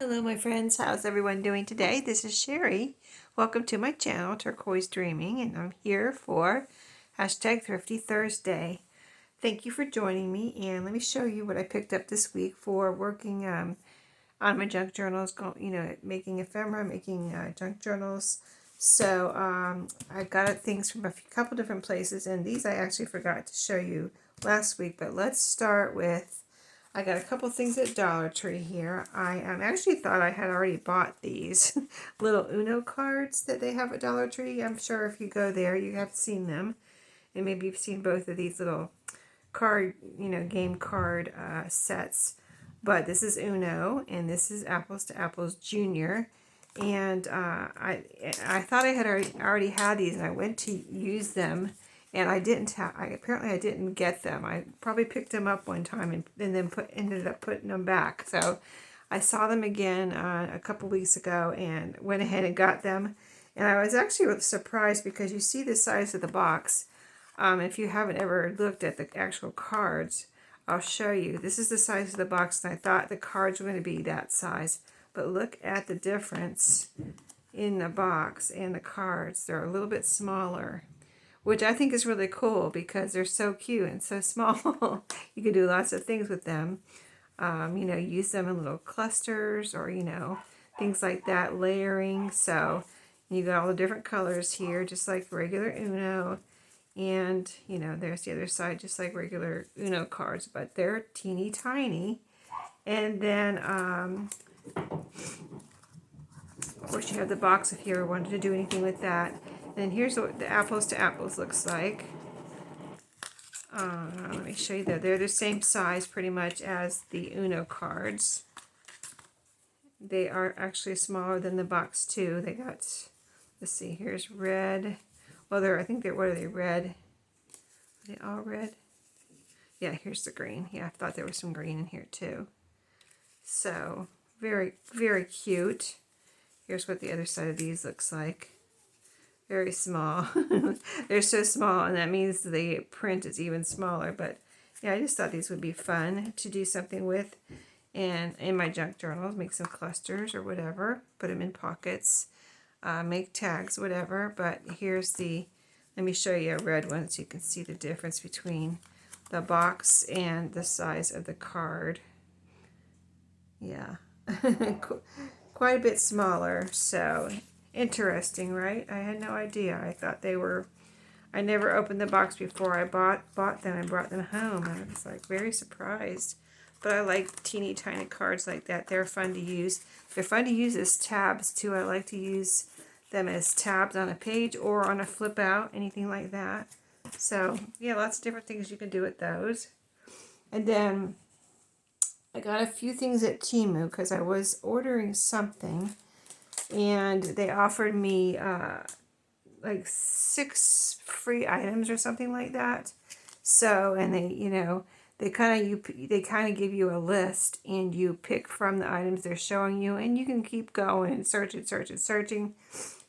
Hello my friends, how's everyone doing today? This is Sheree. Welcome to my channel, Turquoise Dreaming, and I'm here for hashtag Thrifty Thursday. Thank you for joining me, and let me show you what I picked up this week for working on my junk journals, making ephemera, making junk journals. So I got things from a couple different places, and these I actually forgot to show you last week, but let's start with I got a couple things at Dollar Tree here. I actually thought I had already bought these little Uno cards that they have at Dollar Tree. I'm sure if you go there, you have seen them. And maybe you've seen both of these little card, game card sets. But this is Uno, and this is Apples to Apples Junior. And I thought I had already had these, and I went to use them, and I didn't have. Apparently I didn't get them. I probably picked them up one time and then ended up putting them back. So I saw them again a couple weeks ago and went ahead and got them. And I was actually surprised because you see the size of the box. If you haven't ever looked at the actual cards, I'll show you. This is the size of the box, and I thought the cards were going to be that size. But look at the difference in the box and the cards. They're a little bit smaller, which I think is really cool because they're so cute and so small. You can do lots of things with them. Use them in little clusters or, things like that, layering. So you got all the different colors here, just like regular Uno. And, there's the other side, just like regular Uno cards, but they're teeny tiny. And then, of course, you have the box if you ever wanted to do anything with that. And here's what the Apples to Apples looks like. Let me show you that. They're the same size pretty much as the Uno cards. They are actually smaller than the box too. They got, let's see, here's red. Well, I think they're, what are they, red? Are they all red? Yeah, here's the green. Yeah, I thought there was some green in here too. So, very, very cute. Here's what the other side of these looks like. Very small. They're so small, and that means the print is even smaller. But yeah, I just thought these would be fun to do something with. And in my junk journals, make some clusters or whatever. Put them in pockets. Make tags, whatever. But here's let me show you a red one so you can see the difference between the box and the size of the card. Yeah. Quite a bit smaller, so interesting, right? I had no idea. I thought they were, I never opened the box before I bought them and brought them home. I was like very surprised. But I like teeny tiny cards like that. They're fun to use. They're fun to use as tabs too. I like to use them as tabs on a page or on a flip out, anything like that. So yeah, lots of different things you can do with those. And then I got a few things at Teemu because I was ordering something, and they offered me like 6 free items or something like that. So, and they kind of give you a list, and you pick from the items they're showing you, and you can keep going and searching.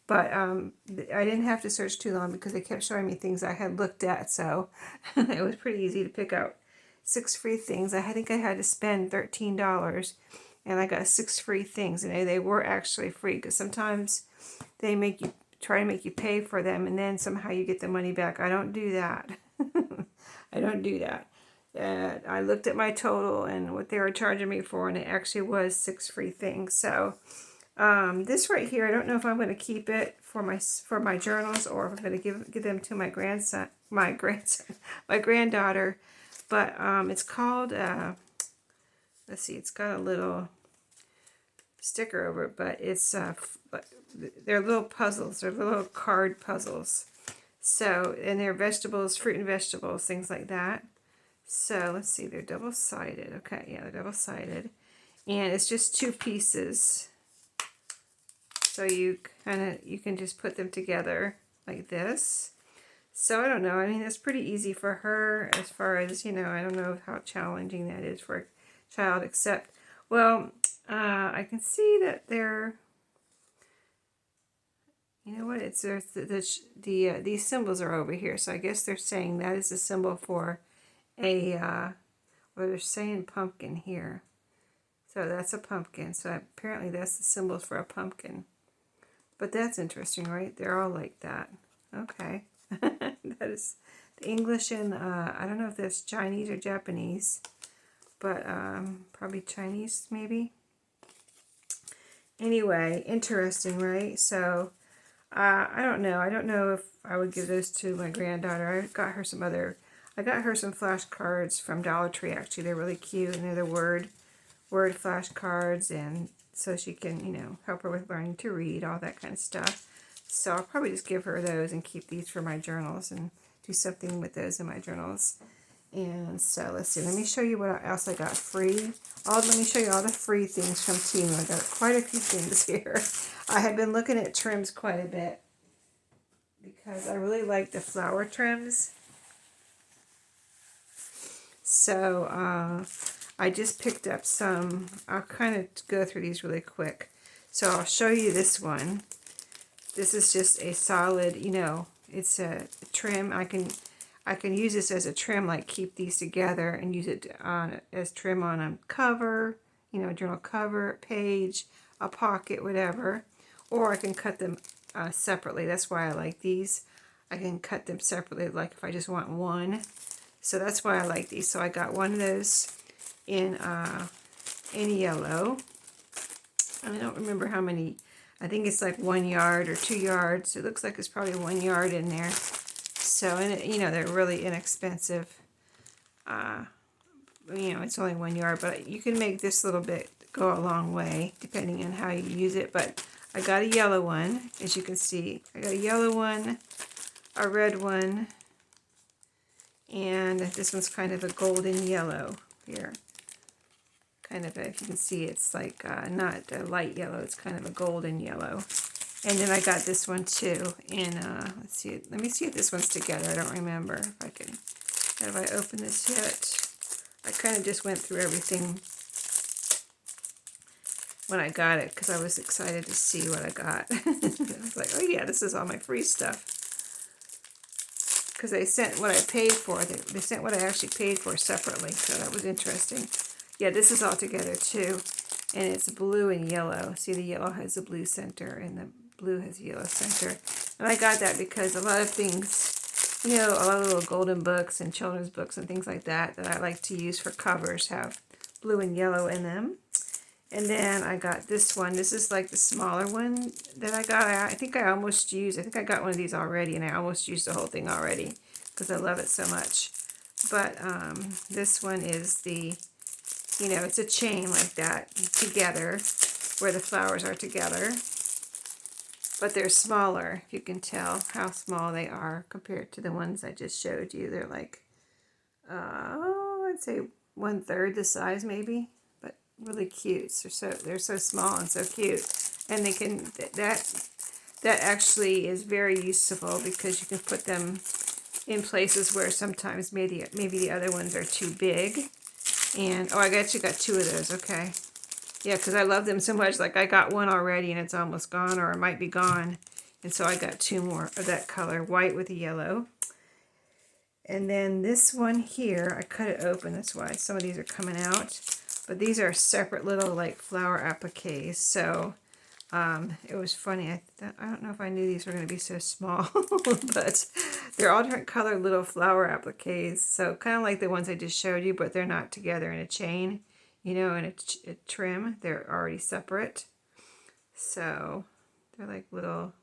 But I didn't have to search too long because they kept showing me things I had looked at, so it was pretty easy to pick out 6 free things. I think I had to spend $13, and I got 6 free things, and they were actually free because sometimes they try to make you pay for them, and then somehow you get the money back. I don't do that. I don't do that. I looked at my total and what they were charging me for, and it actually was 6 free things. So this right here, I don't know if I'm going to keep it for my journals or if I'm going to give them to my granddaughter. But it's called, let's see, it's got a little sticker over it, but it's, they're little puzzles. They're little card puzzles. So, and they're vegetables, fruit and vegetables, things like that. So, let's see, they're double-sided. Okay, yeah, they're double-sided. And it's just 2 pieces. So you can just put them together like this. So I don't know. I mean, it's pretty easy for her as far as, I don't know how challenging that is for a child, except, well, I can see that they're, you know what, it's these symbols are over here. So I guess they're saying that is a symbol for a, well, they're saying pumpkin here. So that's a pumpkin. So apparently that's the symbols for a pumpkin. But that's interesting, right? They're all like that. Okay. That is the English and I don't know if that's Chinese or Japanese, but probably Chinese maybe. Anyway, interesting, right? So I don't know. I don't know if I would give those to my granddaughter. I got her some flashcards from Dollar Tree. Actually, they're really cute, and they're the word flashcards, and so she can, you know, help her with learning to read, all that kind of stuff. So I'll probably just give her those and keep these for my journals and do something with those in my journals. And so let's see. Let me show you what else I got free. Let me show you all the free things from Teemu. I got quite a few things here. I have been looking at trims quite a bit because I really like the flower trims. So I just picked up some. I'll kind of go through these really quick. So I'll show you this one. This is just a solid, you know, it's a trim. I can use this as a trim, like keep these together and use it as trim on a cover, you know, a journal cover, page, a pocket, whatever. Or I can cut them separately. That's why I like these. I can cut them separately, like if I just want one. So that's why I like these. So I got one of those in yellow. I don't remember how many. I think it's like 1 yard or 2 yards. It looks like it's probably 1 yard in there. So, and you know, they're really inexpensive. You know, it's only 1 yard, but you can make this little bit go a long way depending on how you use it. But I got a yellow one, as you can see. I got a yellow one, a red one, and this one's kind of a golden yellow here. Kind of, if you can see, it's like not a light yellow, it's kind of a golden yellow. And then I got this one too in, let's see, let me see if this one's together. I don't remember if I can, have I opened this yet? I kind of just went through everything when I got it because I was excited to see what I got. I was like, oh yeah, this is all my free stuff. Because they sent what I paid for, they sent what I actually paid for separately, so that was interesting. Yeah, this is all together too, and it's blue and yellow. See, the yellow has a blue center, and the blue has a yellow center. And I got that because a lot of things, you know, a lot of little golden books and children's books and things like that that I like to use for covers have blue and yellow in them. And then I got this one. This is like the smaller one that I got. I think I almost used, I think I got one of these already, and I almost used the whole thing already because I love it so much. But this one is the, you know, it's a chain like that together where the flowers are together. But they're smaller, if you can tell how small they are compared to the ones I just showed you. They're like, I'd say 1/3 the size maybe, but really cute. They're so small and so cute. And they can, that actually is very useful because you can put them in places where sometimes maybe the other ones are too big. And, oh, I actually got 2 of those, okay. Yeah, because I love them so much. Like, I got one already and it's almost gone, or it might be gone. And so I got 2 more of that color, white with the yellow. And then this one here, I cut it open. That's why some of these are coming out. But these are separate little, like, flower appliques. So it was funny. I don't know if I knew these were going to be so small. But they're all different color little flower appliques. So kind of like the ones I just showed you, but they're not together in a chain. You know, in a trim. They're already separate. So they're like little,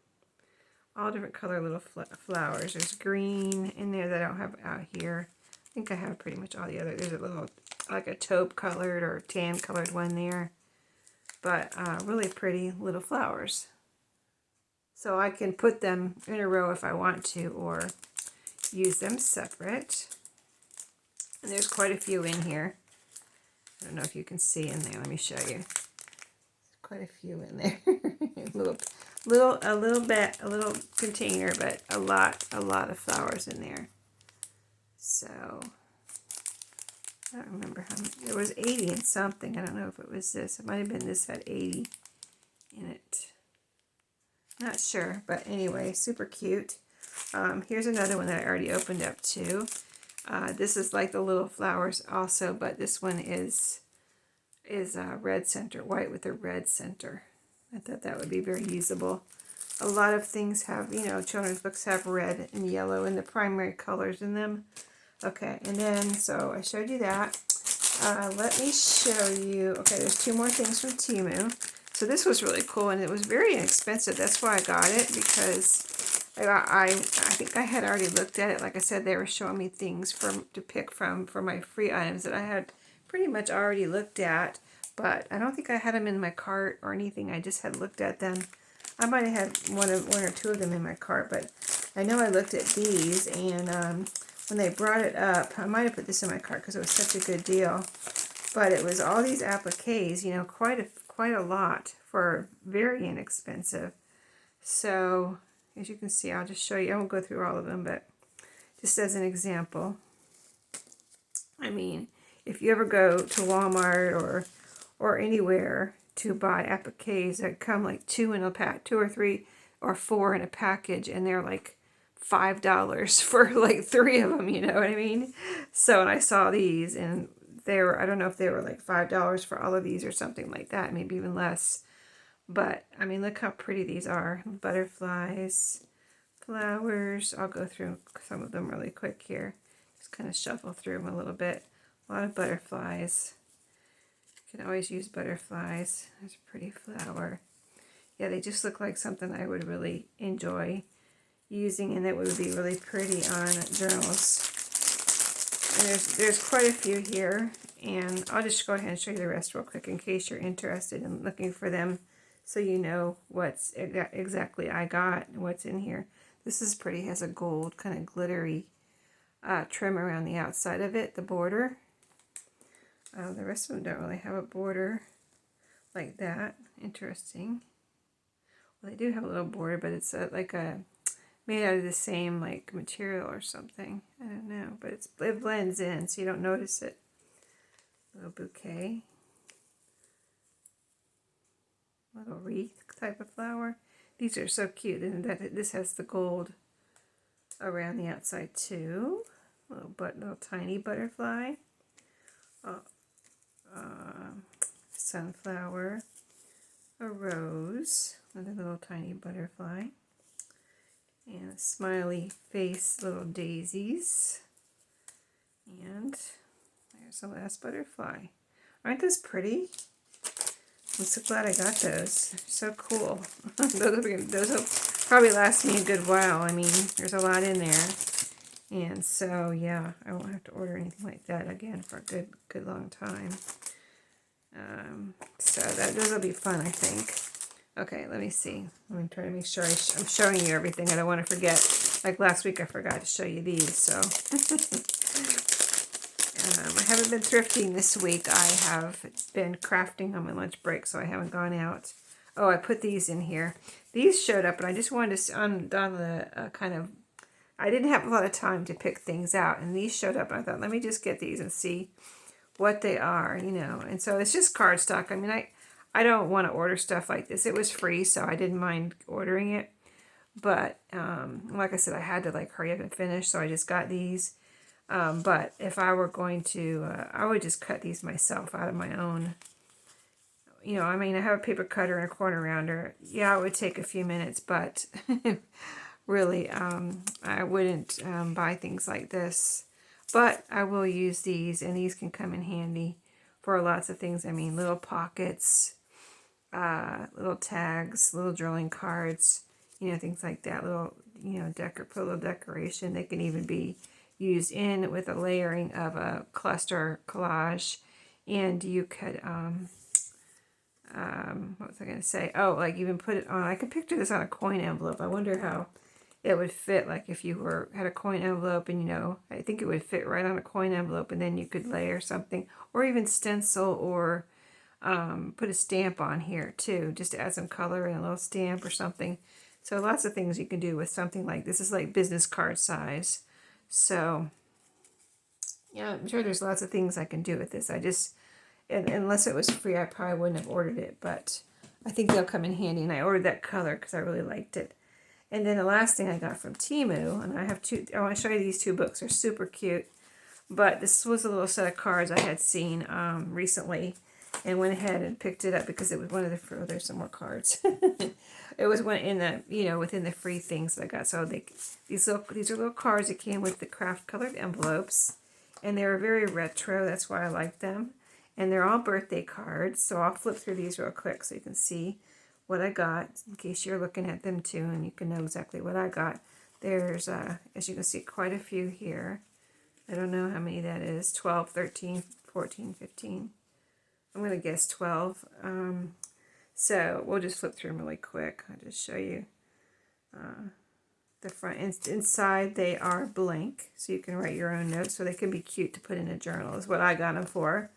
all different color little flowers. There's green in there that I don't have out here. I think I have pretty much all the other. There's a little, like a taupe colored or tan colored one there. But really pretty little flowers. So I can put them in a row if I want to, or use them separate. And there's quite a few in here. I don't know if you can see in there. Let me show you. There's quite a few in there. a little container, but a lot of flowers in there. So I don't remember how many. There was 80 and something. I don't know if it was this. It might have been this had 80 in it. Not sure, but anyway, super cute. Here's another one that I already opened up too. This is like the little flowers also, but this one is is red center, white with a red center. I thought that would be very usable. A lot of things have, you know, children's books have red and yellow in the primary colors in them. Okay, and then, so I showed you that. Let me show you, okay, there's two more things from Teemu. So this was really cool, and it was very inexpensive. That's why I got it, because I think I had already looked at it. Like I said, they were showing me things to pick from for my free items that I had pretty much already looked at, but I don't think I had them in my cart or anything. I just had looked at them. I might have had one or two of them in my cart, but I know I looked at these, and when they brought it up, I might have put this in my cart because it was such a good deal. But it was all these appliques, you know, quite a lot for very inexpensive. So as you can see, I'll just show you. I won't go through all of them, but just as an example. I mean, if you ever go to Walmart or anywhere to buy appliques that come like two or three or four in a package, and they're like $5 for like 3 of them, you know what I mean? So, and I saw these, and they were, I don't know if they were like $5 for all of these or something like that, maybe even less. But I mean, look how pretty these are. Butterflies, flowers. I'll go through some of them really quick here. Just kind of shuffle through them a little bit. A lot of butterflies. You can always use butterflies. There's a pretty flower. Yeah, they just look like something I would really enjoy using, and it would be really pretty on journals. And there's quite a few here, and I'll just go ahead and show you the rest real quick in case you're interested in looking for them, so you know what's exactly I got and what's in here. This is pretty. It has a gold kind of glittery trim around the outside of it, the border. The rest of them don't really have a border like that. Interesting. Well, they do have a little border, but it's like a made out of the same like material or something. I don't know, but it blends in, so you don't notice it. Little bouquet, little wreath type of flower. These are so cute, and this has the gold around the outside too. Little tiny butterfly. Sunflower, a rose, another little tiny butterfly, and a smiley face, little daisies, and there's the last butterfly. Aren't those pretty? I'm so glad I got those. They're so cool. those will probably last me a good while. I mean, there's a lot in there. And so, yeah, I won't have to order anything like that again for a good long time. So those will be fun, I think. Okay, let me see. Let me try to make sure I'm showing you everything. I don't want to forget. Like last week, I forgot to show you these. So I haven't been thrifting this week. I have been crafting on my lunch break, so I haven't gone out. Oh, I put these in here. These showed up, and I just wanted to on the kind of. I didn't have a lot of time to pick things out, and these showed up, and I thought, let me just get these and see what they are, you know. And so it's just cardstock. I mean, I don't want to order stuff like this. It was free, so I didn't mind ordering it. But like I said, I had to like hurry up and finish, so I just got these. But if I were going to, I would just cut these myself out of my own. You know, I mean, I have a paper cutter and a corner rounder. Yeah, it would take a few minutes, but really, I wouldn't buy things like this. But I will use these, and these can come in handy for lots of things. I mean, little pockets, little tags, little drawing cards, you know, things like that. Little, you know, put a little decoration. They can even be used in with a layering of a cluster collage. And you could, what was I going to say? Oh, like even put it on, I could picture this on a coin envelope. I wonder how it would fit, like if you had a coin envelope, and you know, I think it would fit right on a coin envelope, and then you could layer something, or even stencil, or put a stamp on here too, just to add some color and a little stamp or something. So lots of things you can do with something like this. Is like business card size. So yeah, I'm sure there's lots of things I can do with this. I just, unless it was free, I probably wouldn't have ordered it, but I think they'll come in handy. And I ordered that color because I really liked it. And then the last thing I got from Teemu, and I have I want to show you these two books. They're super cute. But this was a little set of cards I had seen recently. and went ahead and picked it up because it was one of the, oh, there's some more cards. It was one in the, within the free things that I got. So these are little cards that came with the craft colored envelopes, and they were very retro. That's why I like them. And they're all birthday cards. So I'll flip through these real quick so you can see what I got in case you're looking at them too, and you can know exactly what I got. There's, as you can see, quite a few here. I don't know how many that is. 12, 13, 14, 15. I'm going to guess 12. So we'll just flip through them really quick. I'll just show you the front. Inside they are blank, so you can write your own notes. So they can be cute to put in a journal is what I got them for.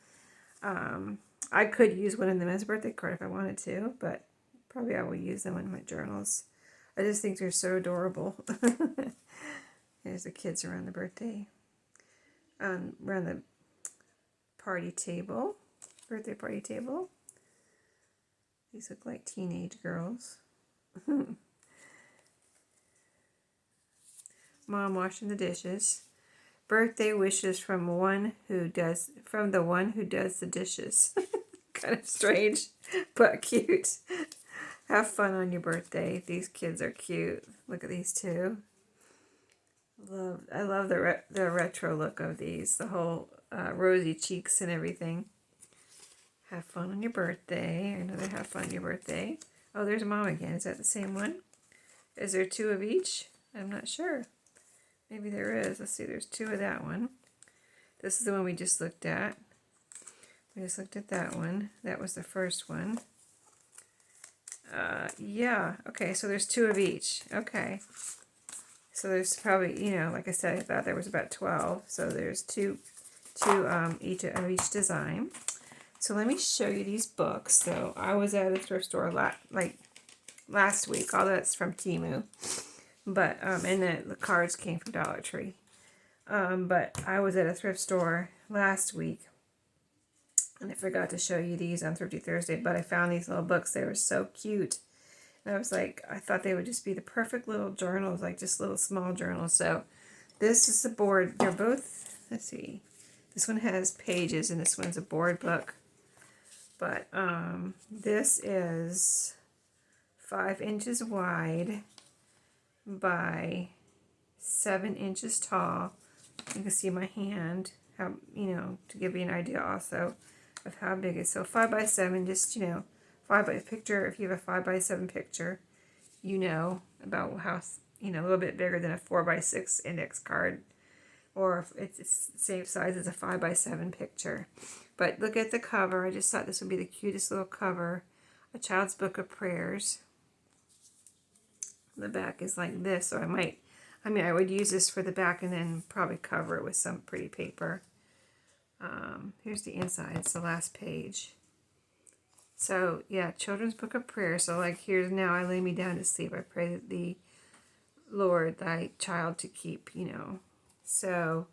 I could use one of them as a birthday card if I wanted to, but probably I will use them in my journals. I just think they're so adorable. There's the kids around the birthday. Around the party table. Birthday party table. These look like teenage girls. Mom washing the dishes. Birthday wishes from the one who does the dishes. Kind of strange, but cute. Have fun on your birthday. These kids are cute. Look at these two. I love the retro look of these. The whole rosy cheeks and everything. Have fun on your birthday. Another have fun on your birthday. Oh, there's Mom again. Is that the same one? Is there two of each? I'm not sure. Maybe there is. Let's see. There's two of that one. This is the one we just looked at. We just looked at that one. That was the first one. Yeah. Okay, so there's two of each. Okay. So there's probably, like I said, I thought there was about 12. So there's two each of each design. So let me show you these books. So I was at a thrift store last week. All that's from Teemu. But, and the cards came from Dollar Tree. But I was at a thrift store last week. And I forgot to show you these on Thrifty Thursday. But I found these little books. They were so cute. And I was like, I thought they would just be the perfect little journals. Like just little small journals. So this is the board. They're both, let's see. This one has pages and this one's a board book. But this is 5 inches wide by 7 inches tall. You can see my hand, how, to give you an idea also of how big it is. So 5 by 7, just, 5 by picture. If you have a 5 by 7 picture, about how, a little bit bigger than a 4 by 6 index card. Or if it's the same size as a 5 by 7 picture. But look at the cover. I just thought this would be the cutest little cover. A child's book of prayers. The back is like this. So I would use this for the back and then probably cover it with some pretty paper. Here's the inside. It's the last page. So, yeah, children's book of prayers. So, like, here's now I lay me down to sleep. I pray that the Lord thy child to keep, So,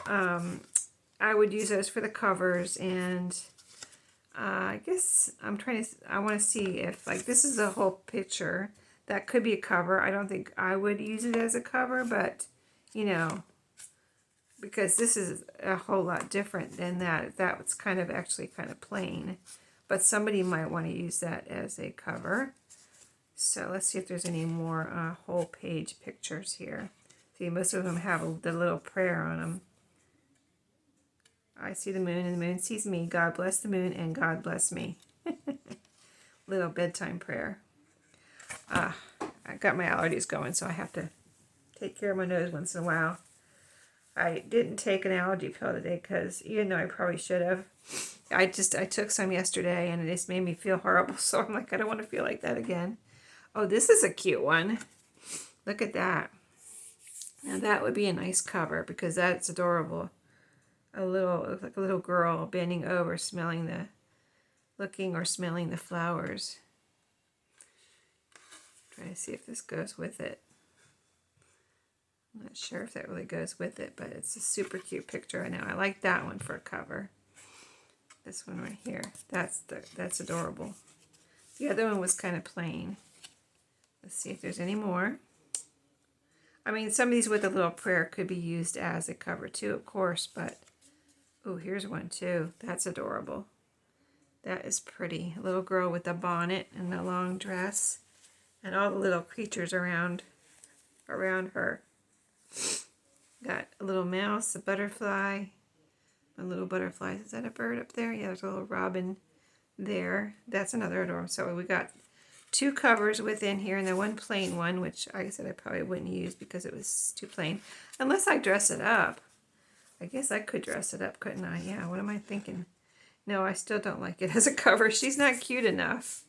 I would use those for the covers, and I guess I want to see if, like, this is a whole picture. That could be a cover. I don't think I would use it as a cover, but, because this is a whole lot different than that. That was actually kind of plain. But somebody might want to use that as a cover. So let's see if there's any more whole page pictures here. See, most of them have the little prayer on them. I see the moon and the moon sees me. God bless the moon and God bless me. Little bedtime prayer. I got my allergies going, so I have to take care of my nose once in a while. I didn't take an allergy pill today because even though I probably should have, I took some yesterday and it just made me feel horrible. So I'm like, I don't want to feel like that again. Oh, this is a cute one. Look at that. Now that would be a nice cover because that's adorable. Looks like a little girl bending over, looking or smelling the flowers. Trying to see if this goes with it. I'm not sure if that really goes with it, but it's a super cute picture. I know. I like that one for a cover. This one right here. That's adorable. The other one was kind of plain. Let's see if there's any more. I mean, some of these with a little prayer could be used as a cover too, of course, but oh, here's one too. That's adorable. That is pretty. A little girl with a bonnet and a long dress, and all the little creatures around her. Got a little mouse, a butterfly, a little butterfly. Is that a bird up there? Yeah, there's a little robin there. That's another adorable. So we got 2 covers within here, and then 1 plain one, which like I said I probably wouldn't use because it was too plain. Unless I dress it up. I guess I could dress it up, couldn't I? Yeah, what am I thinking? No, I still don't like it as a cover. She's not cute enough.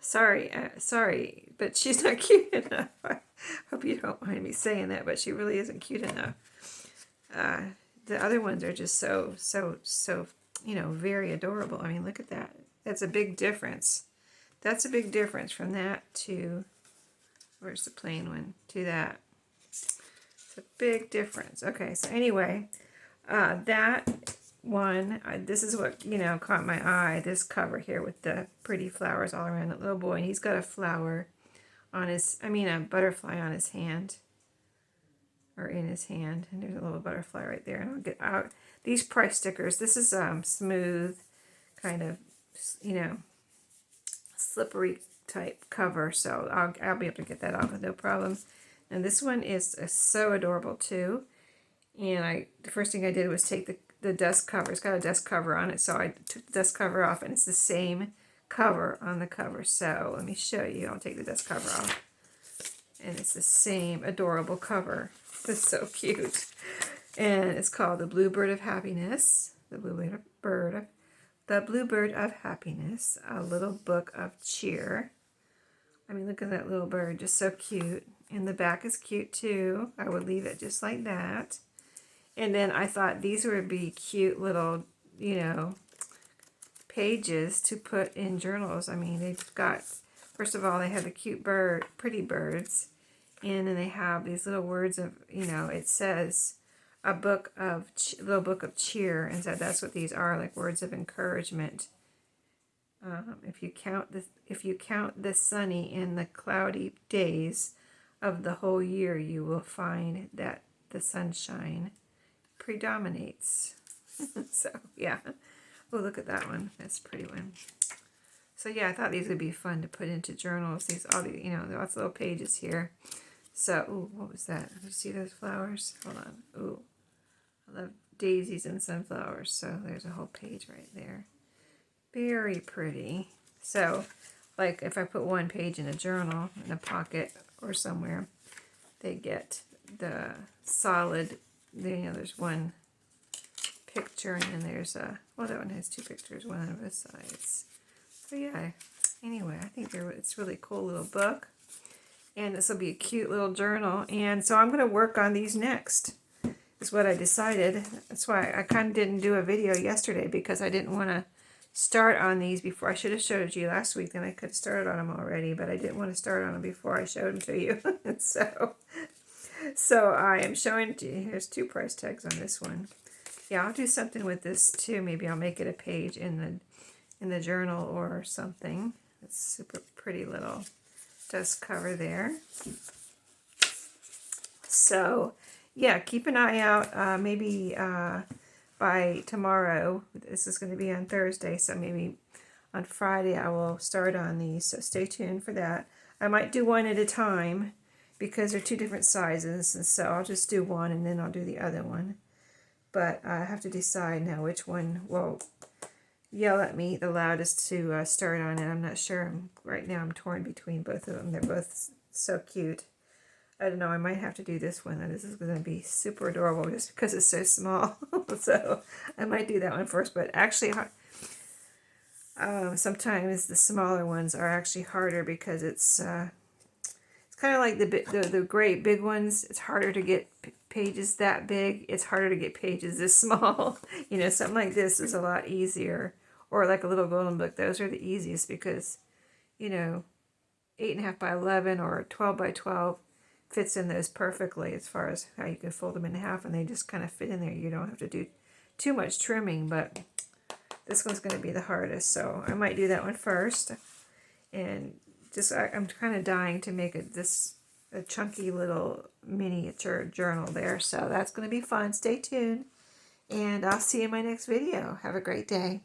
Sorry, but she's not cute enough. I hope you don't mind me saying that, but she really isn't cute enough. The other ones are just so, you know, very adorable. I mean, look at that. That's a big difference. That's a big difference from that to, where's the plain one, to that. It's a big difference. Okay, so anyway, that one, this is what, you know, caught my eye, this cover here with the pretty flowers all around that little boy. And he's got a flower on his, a butterfly on his hand, or in his hand. And there's a little butterfly right there. And I'll get out these price stickers. This is smooth, kind of, you know, slippery type cover. So I'll be able to get that off with no problem. And this one is so adorable too. And the first thing I did was take the dust cover. It's got a dust cover on it, so I took the dust cover off, and it's the same cover on the cover. So let me show you. I'll take the dust cover off. And it's the same adorable cover. It's so cute. And it's called The Bluebird of Happiness. The Bluebird of Happiness. A Little Book of Cheer. I mean, look at that little bird. Just so cute. And the back is cute too. I would leave it just like that. And then I thought these would be cute little, you know, pages to put in journals. I mean, they've got, first of all, they have the cute pretty birds. And then they have these little words of, you know, it says a little book of cheer. And so that's what these are, like words of encouragement. If you count the sunny and the cloudy days of the whole year, you will find that the sunshine predominates. So yeah. Oh, look at that one. That's a pretty one. So yeah, I thought these would be fun to put into journals. All these, you know, lots of little pages here. So, ooh, what was that? Did you see those flowers? Hold on. Ooh, I love daisies and sunflowers. So there's a whole page right there. Very pretty. So, like if I put one page in a journal, in a pocket or somewhere, they get the solid, you know, there's one picture and then there's well, that one has 2 pictures, one on both sides. So yeah, anyway, I think it's a really cool little book. And this will be a cute little journal. And so I'm going to work on these next, is what I decided. That's why I kind of didn't do a video yesterday, because I didn't want to start on these before. I should have showed you last week, then I could have started on them already, but I didn't want to start on them before I showed them to you. So I am showing to you. Here's 2 price tags on this one. Yeah, I'll do something with this too. Maybe I'll make it a page in the journal or something. It's super pretty little dust cover there. So yeah, keep an eye out. Maybe by tomorrow. This is going to be on Thursday, so maybe on Friday I will start on these. So stay tuned for that. I might do one at a time because they're 2 different sizes, and so I'll just do one and then I'll do the other one. But I have to decide now which one will yell at me the loudest to start on, and I'm not sure. Right now I'm torn between both of them. They're both so cute. I don't know, I might have to do this one. This is going to be super adorable just because it's so small. So I might do that one first, but actually sometimes the smaller ones are actually harder because it's kind of like the great big ones. It's harder to get pages that big. It's harder to get pages this small. You know, something like this is a lot easier. Or like a little golden book. Those are the easiest because, you know, 8.5 by 11 or 12 by 12 fits in those perfectly as far as how you can fold them in half, and they just kind of fit in there. You don't have to do too much trimming, but this one's going to be the hardest. So I might do that one first. And just I'm kind of dying to make a chunky little miniature journal there. So that's going to be fun. Stay tuned, and I'll see you in my next video. Have a great day.